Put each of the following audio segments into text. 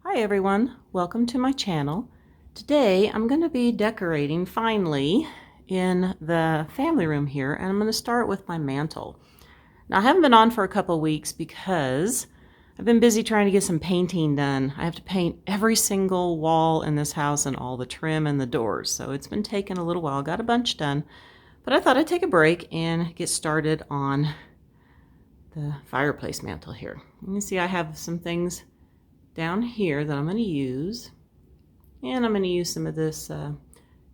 Hi everyone, welcome to my channel. Today I'm going to be decorating finally in the family room here, and I'm going to start with my mantle. Now I haven't been on for a couple weeks because I've been busy trying to get some painting done. I have to paint every single wall in this house and all the trim and the doors, so it's been taking a little while. Got a bunch done, but I thought I'd take a break and get started on the fireplace mantle here. You can see I have some things down here that I'm going to use, and I'm going to use some of this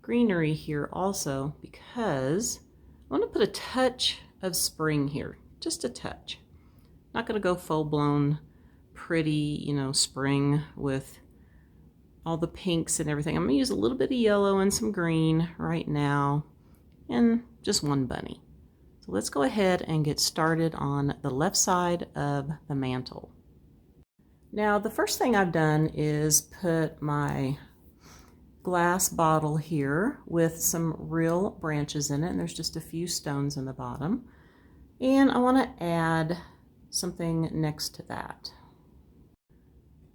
greenery here also because I want to put a touch of spring here, just a touch. Not going to go full-blown pretty, spring with all the pinks and everything. I'm going to use a little bit of yellow and some green right now, and just one bunny. So let's go ahead and get started on the left side of the mantle. Now the first thing I've done is put my glass bottle here with some real branches in it, and there's just a few stones in the bottom. And I want to add something next to that.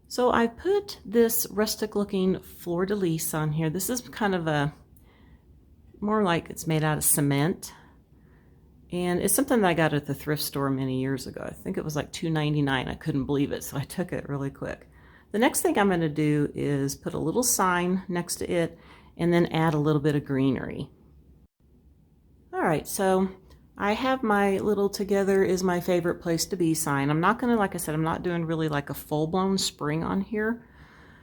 So I put this rustic looking fleur-de-lis on here. This is kind of a, more like it's made out of cement. And it's something that I got at the thrift store many years ago. I think it was like $2.99. I couldn't believe it, so I took it really quick. The next thing I'm going to do is put a little sign next to it and then add a little bit of greenery. All right, so I have my little "Together is my favorite place to be" sign. I'm not going to, like I said, I'm not doing really like a full-blown spring on here.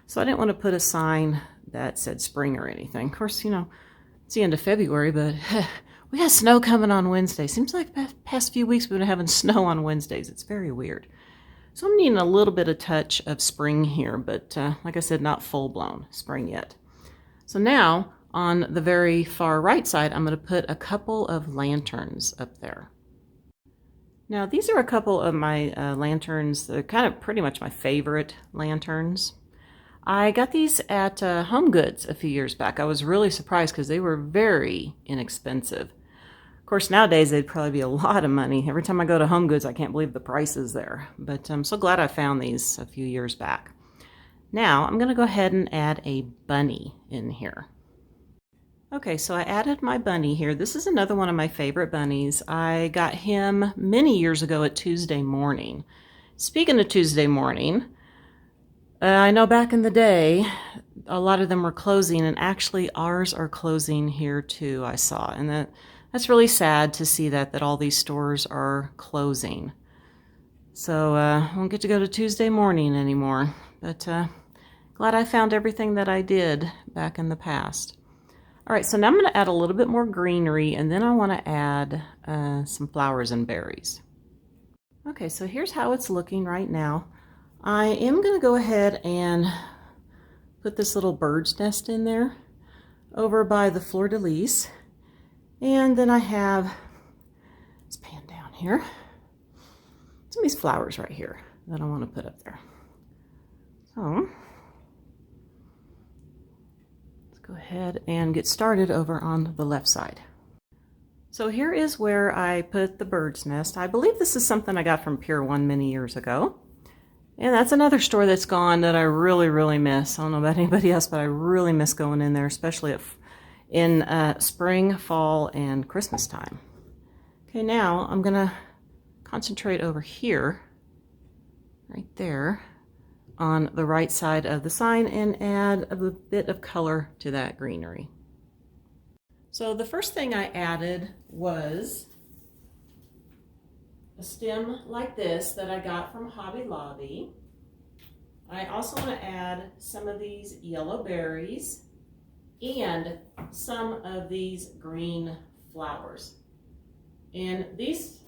So I didn't want to put a sign that said spring or anything. Of course, it's the end of February, but we got snow coming on Wednesday. Seems like the past few weeks we've been having snow on Wednesdays. It's very weird. So I'm needing a little bit of touch of spring here, but like I said, not full-blown spring yet. So now on the very far right side, I'm going to put a couple of lanterns up there. Now these are a couple of my lanterns. They're kind of pretty much my favorite lanterns. I got these at Home Goods a few years back. I was really surprised because they were very inexpensive. Of course, nowadays they'd probably be a lot of money. Every time I go to Home Goods, I can't believe the prices there. But I'm so glad I found these a few years back. Now I'm going to go ahead and add a bunny in here. Okay, so I added my bunny here. This is another one of my favorite bunnies. I got him many years ago at Tuesday Morning. Speaking of Tuesday Morning, I know back in the day, a lot of them were closing, and actually ours are closing here too, I saw. And that's really sad to see that all these stores are closing. So I won't get to go to Tuesday Morning anymore. But glad I found everything that I did back in the past. All right, so now I'm going to add a little bit more greenery, and then I want to add some flowers and berries. Okay, so here's how it's looking right now. I am going to go ahead and put this little bird's nest in there over by the fleur-de-lis. And then I have, let's pan down here, some of these flowers right here that I want to put up there. So let's go ahead and get started over on the left side. So here is where I put the bird's nest. I believe this is something I got from Pier 1 many years ago. And that's another store that's gone that I really, really miss. I don't know about anybody else, but I really miss going in there, especially in spring, fall, and Christmas time. Okay, now I'm going to concentrate over here, right there, on the right side of the sign and add a bit of color to that greenery. So the first thing I added was a stem like this that I got from Hobby Lobby. I also want to add some of these yellow berries and some of these green flowers. And these,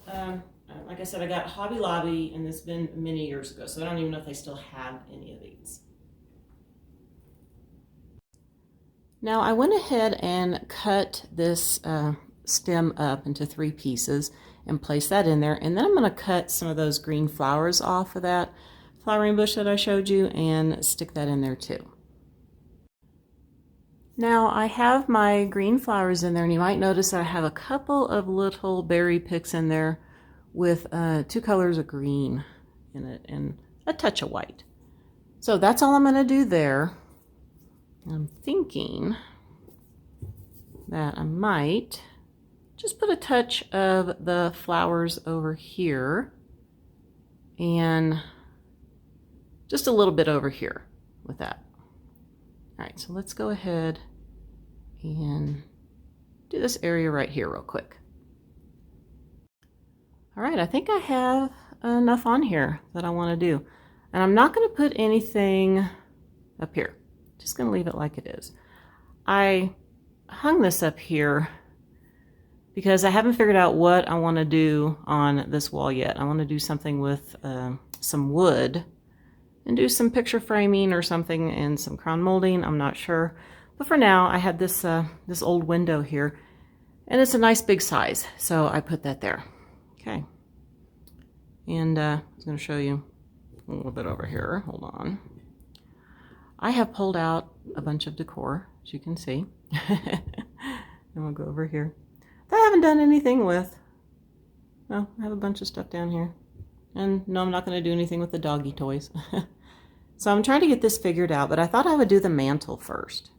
like I said, I got Hobby Lobby, and this has been many years ago, so I don't even know if they still have any of these. Now I went ahead and cut this stem up into 3 pieces and place that in there, and then I'm going to cut some of those green flowers off of that flowering bush that I showed you and stick that in there too. Now I have my green flowers in there, and you might notice that I have a couple of little berry picks in there with 2 colors of green in it and a touch of white. So that's all I'm going to do there. I'm thinking that I might just put a touch of the flowers over here and just a little bit over here with that. All right, so let's go ahead and do this area right here real quick. All right, I think I have enough on here that I want to do. And I'm not going to put anything up here. Just going to leave it like it is. I hung this up here because I haven't figured out what I want to do on this wall yet. I want to do something with some wood and do some picture framing or something and some crown molding. I'm not sure. But for now, I had this, this old window here, and it's a nice big size. So I put that there. Okay. And I was going to show you a little bit over here. Hold on. I have pulled out a bunch of decor, as you can see. And we'll go over here. That I haven't done anything with. Well, I have a bunch of stuff down here. And no, I'm not going to do anything with the doggy toys. So I'm trying to get this figured out, but I thought I would do the mantle first.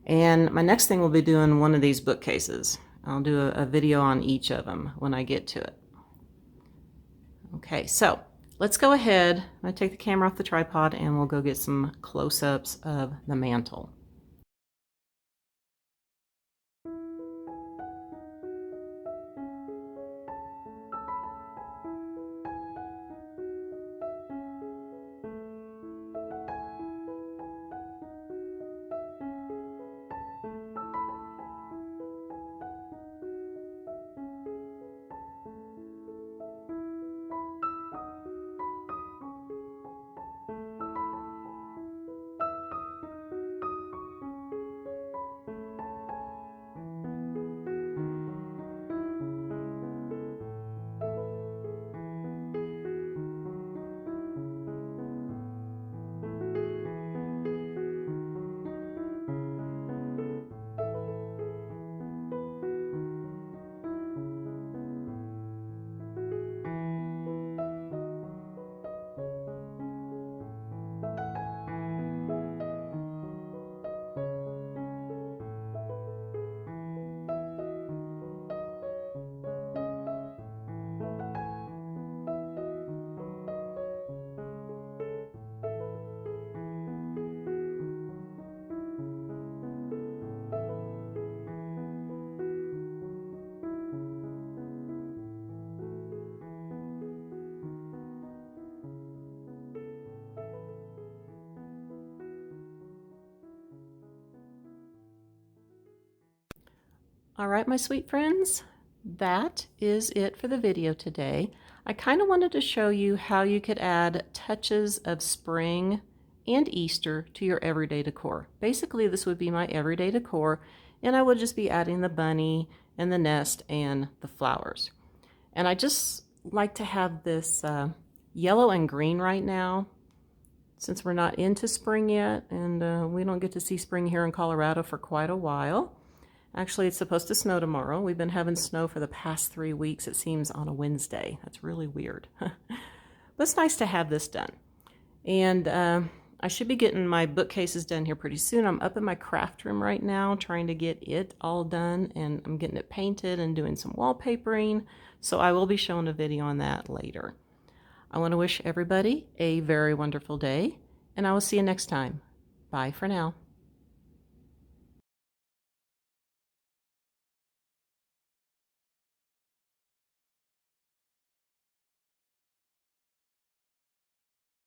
And my next thing will be doing one of these bookcases. I'll do a video on each of them when I get to it. Okay, so let's go ahead. I'm going to take the camera off the tripod and we'll go get some close-ups of the mantle. All right, my sweet friends, that is it for the video today. I kind of wanted to show you how you could add touches of spring and Easter to your everyday decor. Basically, this would be my everyday decor, and I would just be adding the bunny and the nest and the flowers. And I just like to have this yellow and green right now, since we're not into spring yet, and we don't get to see spring here in Colorado for quite a while. Actually, it's supposed to snow tomorrow. We've been having snow for the past 3 weeks, it seems, on a Wednesday. That's really weird. But it's nice to have this done. And I should be getting my bookcases done here pretty soon. I'm up in my craft room right now trying to get it all done, and I'm getting it painted and doing some wallpapering. So I will be showing a video on that later. I want to wish everybody a very wonderful day, and I will see you next time. Bye for now.